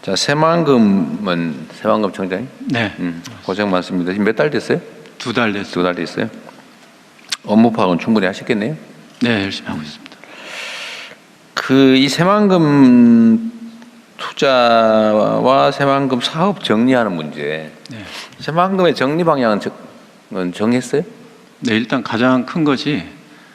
자, 새만금은 새만금 청장님? 네. 고생 많습니다. 지금 몇 달 됐어요? 2달 됐습니다. 2달 됐어요? 업무 파악은 충분히 하셨겠네요? 네, 열심히 하고 있습니다. 이 새만금 투자와 새만금 사업 정리하는 문제. 네. 새만금의 정리 방향은 정했어요? 네, 일단 가장 큰 것이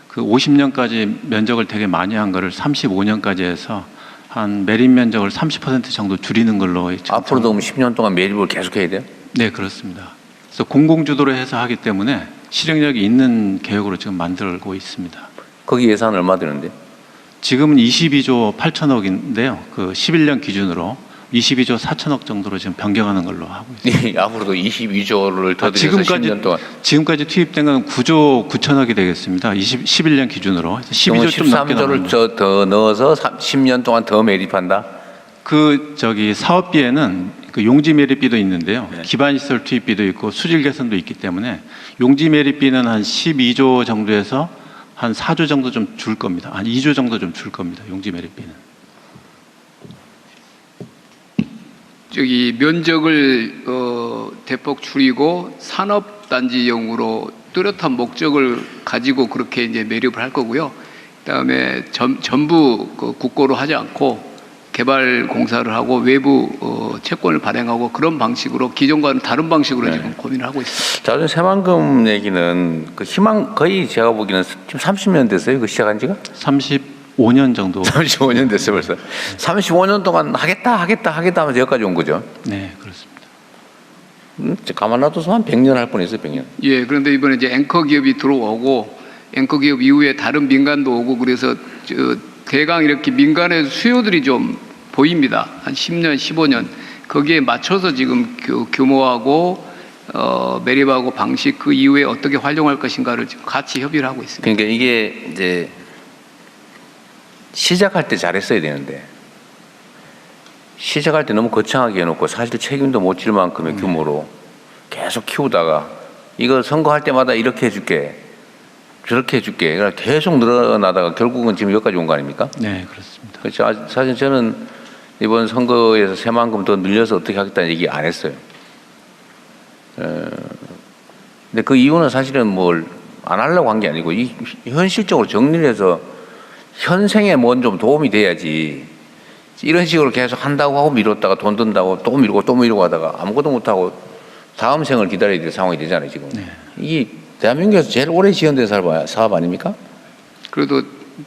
그 50년까지 면적을 되게 많이 한 거를 35년까지 해서 한 매립 면적을 30% 정도 줄이는 걸로. 앞으로도 그럼 10년 동안 매립을 계속해야 돼요? 네, 그렇습니다. 그래서 공공주도로 해서 하기 때문에 실행력이 있는 계획으로 지금 만들고 있습니다. 거기 예산 얼마 드는데? 지금은 22조 8천억인데요. 그 11년 기준으로 22조 4천억 정도로 지금 변경하는 걸로 하고 있습니다. 앞으로도 22조를 더 들여서 10년 동안. 지금까지 투입된 건 9조 9천억이 되겠습니다. 11년 기준으로. 12조 좀 넘게 13조를 더 넣어서 10년 동안 더 매립한다? 사업비에는 그 용지 매립비도 있는데요. 네. 기반시설 투입비도 있고 수질 개선도 있기 때문에 용지 매립비는 한 12조 정도에서 한 4조 정도 좀 줄 겁니다. 한 2조 정도 좀 줄 겁니다. 용지 매립비는. 면적을 대폭 줄이고 산업단지용으로 뚜렷한 목적을 가지고 그렇게 이제 매립을 할 거고요. 그다음에 전부 국고로 하지 않고 개발 공사를 하고 외부 채권을 발행하고 그런 방식으로 기존과는 다른 방식으로 네. 지금 고민을 하고 있습니다. 자, 새만금 얘기는 거의 제가 보기에는 지금 30년 됐어요. 그 시작한 지가? 35년 정도. 35년 됐어요, 벌써. 35년 동안 하겠다 하면서 여기까지 온 거죠. 네, 그렇습니다. 가만 놔둬서 한 100년 할 뻔했어요, 100년. 예, 그런데 이번에 이제 앵커 기업이 들어오고 앵커 기업 이후에 다른 민간도 오고 그래서 대강 이렇게 민간의 수요들이 좀 보입니다. 한 10년, 15년 거기에 맞춰서 지금 규모하고 매립하고 방식 그 이후에 어떻게 활용할 것인가를 지금 같이 협의를 하고 있습니다. 그러니까 이게 이제 시작할 때 잘했어야 되는데 시작할 때 너무 거창하게 해놓고 사실 책임도 못 질 만큼의 규모로 계속 키우다가 이거 선거할 때마다 이렇게 해줄게 저렇게 해줄게 그러니까 계속 늘어나다가 결국은 지금 여기까지 온 거 아닙니까? 네, 그렇습니다. 그렇죠. 사실 저는 이번 선거에서 새만금 더 늘려서 어떻게 하겠다는 얘기 안 했어요. 근데 그 이유는 사실은 뭘 안 하려고 한 게 아니고 현실적으로 정리를 해서 현생에 뭔 좀 도움이 돼야지 이런 식으로 계속 한다고 하고 미뤘다가 돈 든다고 또 미루고 하다가 아무것도 못하고 다음 생을 기다려야 될 상황이 되잖아요 지금. 네. 이게 대한민국에서 제일 오래 지연된 사업 아닙니까? 그래도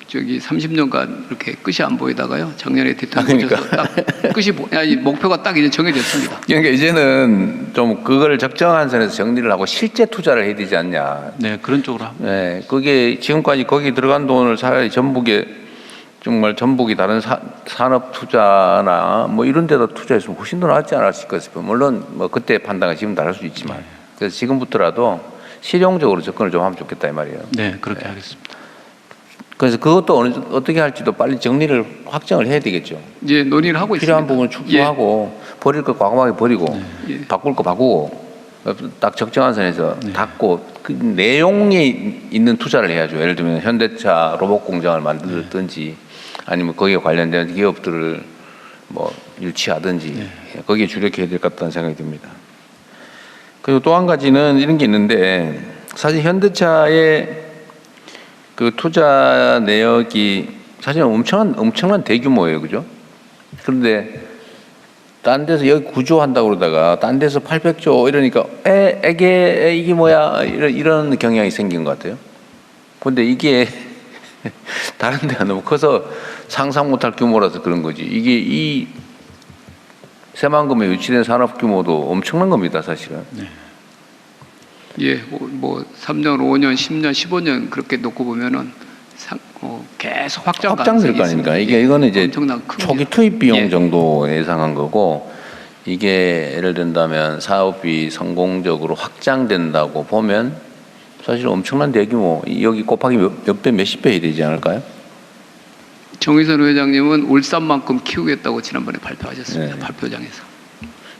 30년간 이렇게 끝이 안 보이다가요. 작년에 대통령 오셔서 딱 끝이 목표가 딱 이제 정해졌습니다. 그러니까 이제는 좀 그걸 적정한 선에서 정리를 하고 실제 투자를 해야 되지 않냐. 네, 그런 쪽으로 하고. 네, 그게 지금까지 거기 들어간 돈을 차라리 전북이 다른 산업 투자나 뭐 이런 데다 투자했으면 훨씬 더 낫지 않았을까 싶어요. 물론 뭐 그때 판단이 지금 다를 수 있지만. 그래서 지금부터라도 실용적으로 접근을 좀 하면 좋겠다 이 말이에요. 네, 그렇게 하겠습니다. 그래서 그것도 어떻게 할지도 빨리 정리를 확정을 해야 되겠죠. 이제 논의를 하고 필요한 있습니다. 부분을 축소하고 버릴 거 과감하게 버리고 바꿀 거 바꾸고 딱 적정한 선에서 닫고 그 내용이 있는 투자를 해야죠. 예를 들면 현대차 로봇 공장을 만들든지 아니면 거기에 관련된 기업들을 뭐 유치하든지 거기에 주력해야 될 것 같다는 생각이 듭니다. 그리고 또 한 가지는 이런 게 있는데 사실 현대차의 그 투자 내역이 사실 엄청난 대규모예요, 그죠? 그런데 딴 데서 여기 9조 한다고 그러다가 딴 데서 800조 이러니까 이게 뭐야 이런 경향이 생긴 것 같아요. 그런데 이게 다른 데가 너무 커서 상상 못할 규모라서 그런 거지. 이게 이 새만금에 유치된 산업 규모도 엄청난 겁니다, 사실은. 네. 예, 뭐 3년, 5년, 10년, 15년 그렇게 놓고 보면은 계속 확장될 거 아닙니까? 이거는 이제 초기 투입 비용 정도 예상한 거고 이게 예를 든다면 사업이 성공적으로 확장된다고 보면 사실 엄청난 대규모 여기 곱하기 몇 배, 몇십 배 되지 않을까요? 정의선 회장님은 울산만큼 키우겠다고 지난번에 발표하셨습니다. 네. 발표장에서.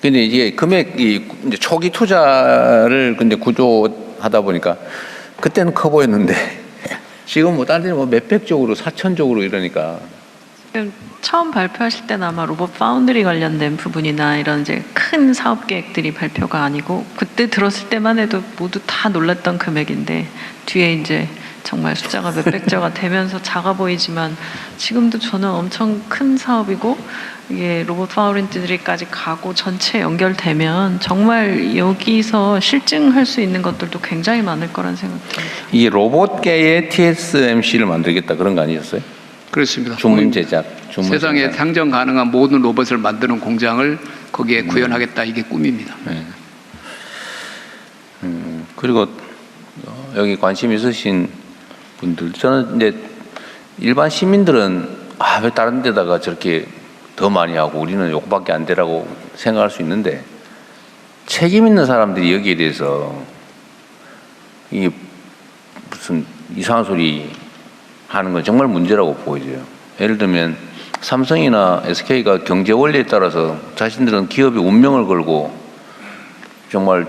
근데 이게 금액이 이제 초기 투자를 근데 구조하다 보니까 그때는 커 보였는데 지금 뭐 다른 데는 뭐 몇백 쪽으로 4,000쪽으로 이러니까 처음 발표하실 때는 아마 로봇 파운드리 관련된 부분이나 이런 이제 큰 사업 계획들이 발표가 아니고 그때 들었을 때만 해도 모두 다 놀랐던 금액인데 뒤에 이제 정말 숫자가 몇백조가 되면서 작아 보이지만 지금도 저는 엄청 큰 사업이고 이게 로봇 파운드리까지 가고 전체 연결되면 정말 여기서 실증할 수 있는 것들도 굉장히 많을 거란 생각이 듭니다. 이 로봇계의 TSMC를 만들겠다 그런 거 아니었어요? 그렇습니다. 주문 제작, 주문 세상에 제작. 상정 가능한 모든 로봇을 만드는 공장을 거기에 구현하겠다 이게 꿈입니다. 네. 그리고 여기 관심 있으신 분들, 저는 이제 일반 시민들은 왜 다른 데다가 저렇게 더 많이 하고 우리는 요거밖에 안 되라고 생각할 수 있는데 책임 있는 사람들이 여기에 대해서 이게 무슨 이상한 소리 하는 건 정말 문제라고 보여져요. 예를 들면 삼성이나 SK가 경제 원리에 따라서 자신들은 기업의 운명을 걸고 정말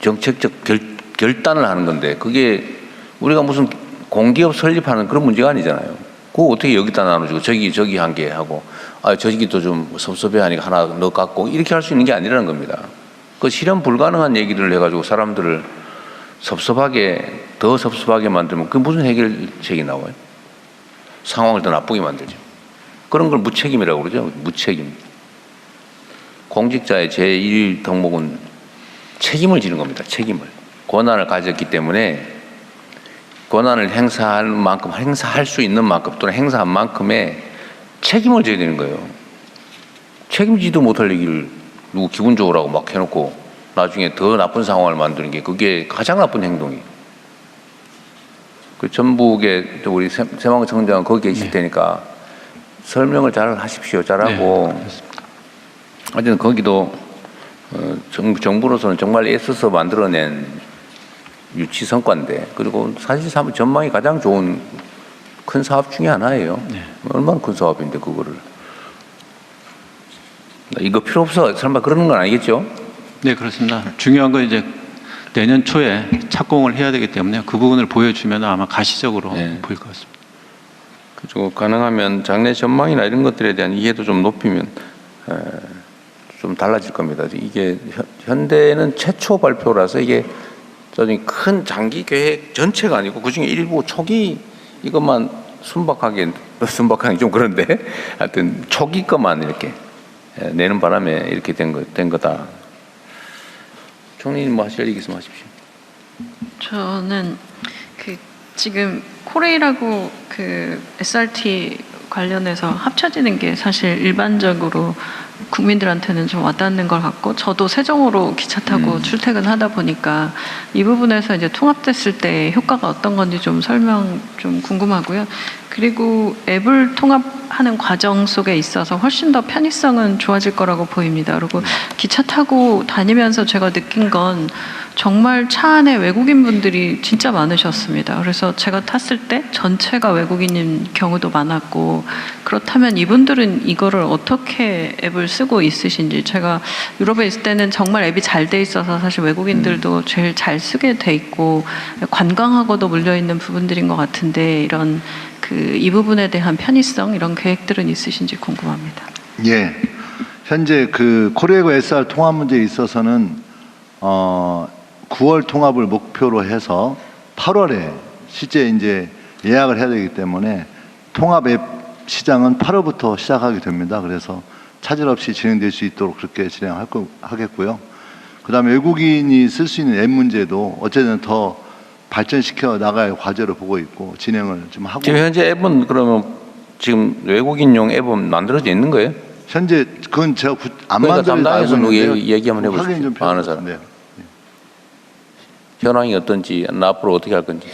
정책적 결단을 하는 건데 그게 우리가 무슨 공기업 설립하는 그런 문제가 아니잖아요. 그거 어떻게 여기다 나눠주고 저기 한 개 하고 저기도 좀 섭섭해하니까 하나 넣어 갖고 이렇게 할 수 있는 게 아니라는 겁니다. 그 실현 불가능한 얘기를 해가지고 사람들을 더 섭섭하게 만들면 그게 무슨 해결책이 나와요? 상황을 더 나쁘게 만들죠. 그런 걸 무책임이라고 그러죠. 무책임. 공직자의 제1 덕목은 책임을 지는 겁니다. 책임을. 권한을 가졌기 때문에 권한을 행사할 만큼 행사할 수 있는 만큼 또는 행사한 만큼의 책임을 져야 되는 거예요. 책임지도 못할 얘기를 누구 기분 좋으라고 막 해놓고 나중에 더 나쁜 상황을 만드는 게 그게 가장 나쁜 행동이에요. 그 전북에 우리 세망청장은 거기 계실 테니까 설명을 잘 하십시오. 잘하고 어쨌든 거기도 정부로서는 정말 애써서 만들어낸 유치 성과인데 그리고 사실 전망이 가장 좋은 큰 사업 중에 하나예요. 얼마나 큰 사업인데 그거를 이거 필요 없어 설마 그러는 건 아니겠죠? 네, 그렇습니다. 중요한 건 이제 내년 초에 착공을 해야 되기 때문에 그 부분을 보여주면 아마 가시적으로 보일 것 같습니다. 그리고 가능하면 장래 전망이나 이런 것들에 대한 이해도 좀 높이면 좀 달라질 겁니다. 이게 현대는 최초 발표라서 이게 큰 장기 계획 전체가 아니고 그중에 일부 초기 이것만 순박하게 좀 그런데 하여튼 초기 것만 이렇게 내는 바람에 이렇게 된 거다. 총리님 뭐 하실 얘기 있으면 하십시오. 저는 지금 코레일하고 SRT 관련해서 합쳐지는 게 사실 일반적으로 국민들한테는 좀 와닿는 걸 같고 저도 세종으로 기차 타고 출퇴근하다 보니까 이 부분에서 이제 통합됐을 때 효과가 어떤 건지 좀 설명 좀 궁금하고요. 그리고 앱을 통합하는 과정 속에 있어서 훨씬 더 편의성은 좋아질 거라고 보입니다. 그리고 기차 타고 다니면서 제가 느낀 건 정말 차 안에 외국인 분들이 진짜 많으셨습니다. 그래서 제가 탔을 때 전체가 외국인인 경우도 많았고 그렇다면 이분들은 이거를 어떻게 앱을 쓰고 있으신지 제가 유럽에 있을 때는 정말 앱이 잘 돼 있어서 사실 외국인들도 제일 잘 쓰게 돼 있고 관광하고도 물려있는 부분들인 것 같은데 이런 이 부분에 대한 편의성 이런 계획들은 있으신지 궁금합니다. 예, 현재 코레일과 SR 통합 문제에 있어서는 9월 통합을 목표로 해서 8월에 실제 이제 예약을 해야 되기 때문에 통합 앱 시장은 8월부터 시작하게 됩니다. 그래서 차질 없이 진행될 수 있도록 그렇게 진행하겠고요. 그다음에 외국인이 쓸 수 있는 앱 문제도 어쨌든 더 발전시켜 나갈 과제로 보고 있고 진행을 좀 하고. 지금 현재 앱은 그러면 지금 외국인용 앱은 만들어져 있는 거예요? 현재 그건 제가 안 그러니까 만들어서 담당해서 알고 있는데요. 얘기 한번 확인 해보십시오. 좀 필요할 아는 것 사람. 같은데요. 현황이 어떤지 앞으로 어떻게 할 건지.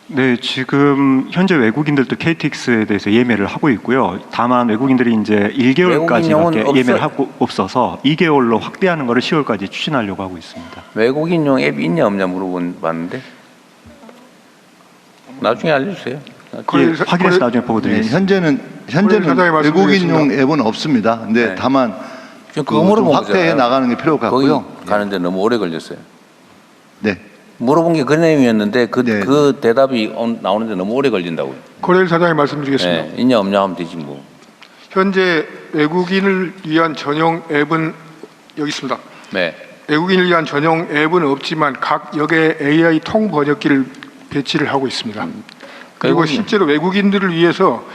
네, 지금 현재 외국인들도 KTX에 대해서 예매를 하고 있고요. 다만 외국인들이 이제 1개월까지밖에 예매를 하고 없어서 2개월로 확대하는 것을 10월까지 추진하려고 하고 있습니다. 외국인용 앱이 있냐 없냐 물어봤는데 나중에 알려주세요. 확인해서 나중에 보고 네, 드리겠습니다. 현재는 외국인용 앱은 없습니다. 근데 네. 다만 그거 물어본 확대해 거잖아요. 나가는 게 필요할 것 같고요. 거기 가는데 너무 오래 걸렸어요. 네. 물어본 게 그 내용이었는데 네. 그 대답이 나오는데 너무 오래 걸린다고요. 코레일 사장이 말씀드리겠습니다. 네, 있냐 없냐 하면 되지 뭐. 현재 외국인을 위한 전용 앱은 여기 있습니다. 네. 외국인을 위한 전용 앱은 없지만 각 역에 AI 통 번역기를 배치를 하고 있습니다. 그리고 외국인. 실제로 외국인들을 위해서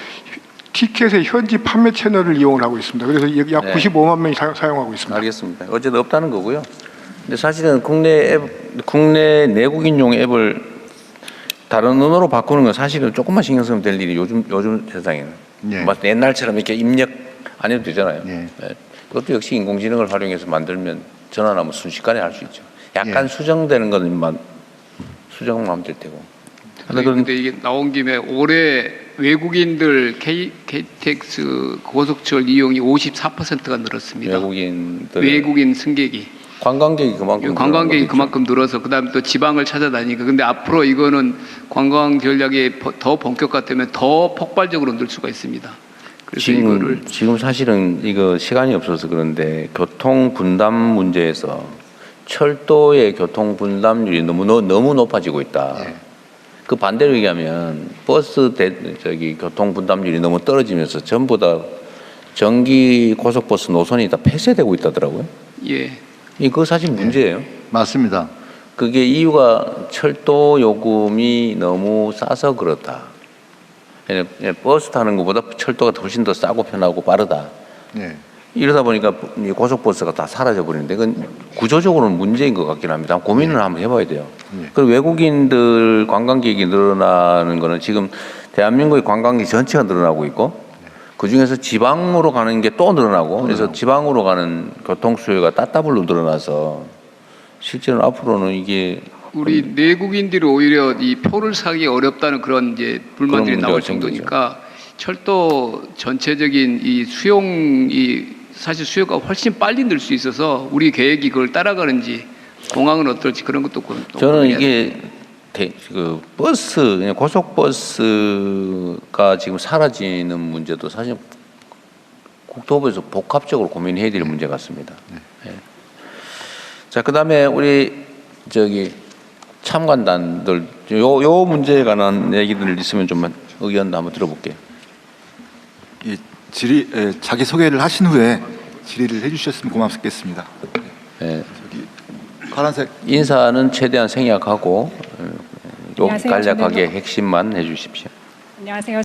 티켓의 현지 판매 채널을 이용을 하고 있습니다. 그래서 약 네. 95만 명이 사용하고 있습니다. 알겠습니다. 어쨌든 없다는 거고요. 근데 사실은 국내 내국인용 앱을 다른 언어로 바꾸는 건 사실은 조금만 신경 쓰면 될 일이 요즘 세상에는 예. 뭐 옛날처럼 이렇게 입력 안 해도 되잖아요. 예. 네. 그것도 역시 인공지능을 활용해서 만들면 전화하면 순식간에 할 수 있죠. 약간 예. 수정되는 것만 수정만 하면 될 테고. 근데 이게 나온 김에 올해 외국인들 KTX 고속철 이용이 54%가 늘었습니다. 외국인 승객이. 관광객이 그만큼 관광객이 늘어나고 그만큼 늘어서 그다음에 또 지방을 찾아다니니까. 근데 앞으로 이거는 관광 전략이 더 본격화되면 더 폭발적으로 늘 수가 있습니다. 그래서 이거를 지금 사실은 이거 시간이 없어서 그런데 교통 분담 문제에서 철도의 교통 분담률이 너무 높아지고 있다. 예. 그 반대로 얘기하면 교통 분담률이 너무 떨어지면서 전부 다 전기 고속버스 노선이 다 폐쇄되고 있다더라고요. 예. 이거 사실 문제예요. 맞습니다. 그게 이유가 철도 요금이 너무 싸서 그렇다. 그냥 버스 타는 것보다 철도가 훨씬 더 싸고 편하고 빠르다. 예. 이러다 보니까 이 고속버스가 다 사라져 버리는데 그건 구조적으로는 문제인 것 같긴 합니다. 고민을 한번 해봐야 돼요. 그리고 외국인들 관광객이 늘어나는 거는 지금 대한민국의 관광객 전체가 늘어나고 있고 그 중에서 지방으로 가는 게 또 늘어나고 그래서 지방으로 가는 교통 수요가 따따블로 늘어나서 실제로 앞으로는 이게 우리 내국인들이 오히려 이 표를 사기 어렵다는 그런 이제 불만들이 그런 나올 문제가 정도니까 철도 전체적인 이 수용이 사실 수요가 훨씬 빨리 늘 수 있어서 우리 계획이 그걸 따라가는지 공항은 어떨지 그런 것도 저는 이게 그 버스 고속버스가 지금 사라지는 문제도 사실 국토부에서 복합적으로 고민해야 될 문제 같습니다. 예. 자, 그다음에 우리 참관단들 요 문제에 관한 얘기들 있으면 좀 의견 한번 들어볼게요. 이 자기 소개를 하신 후에 질의를 해주셨으면 고맙겠습니다. 예. 파란색 인사는 최대한 생략하고 안녕하세요. 간략하게 핵심만 해주십시오. 안녕하세요.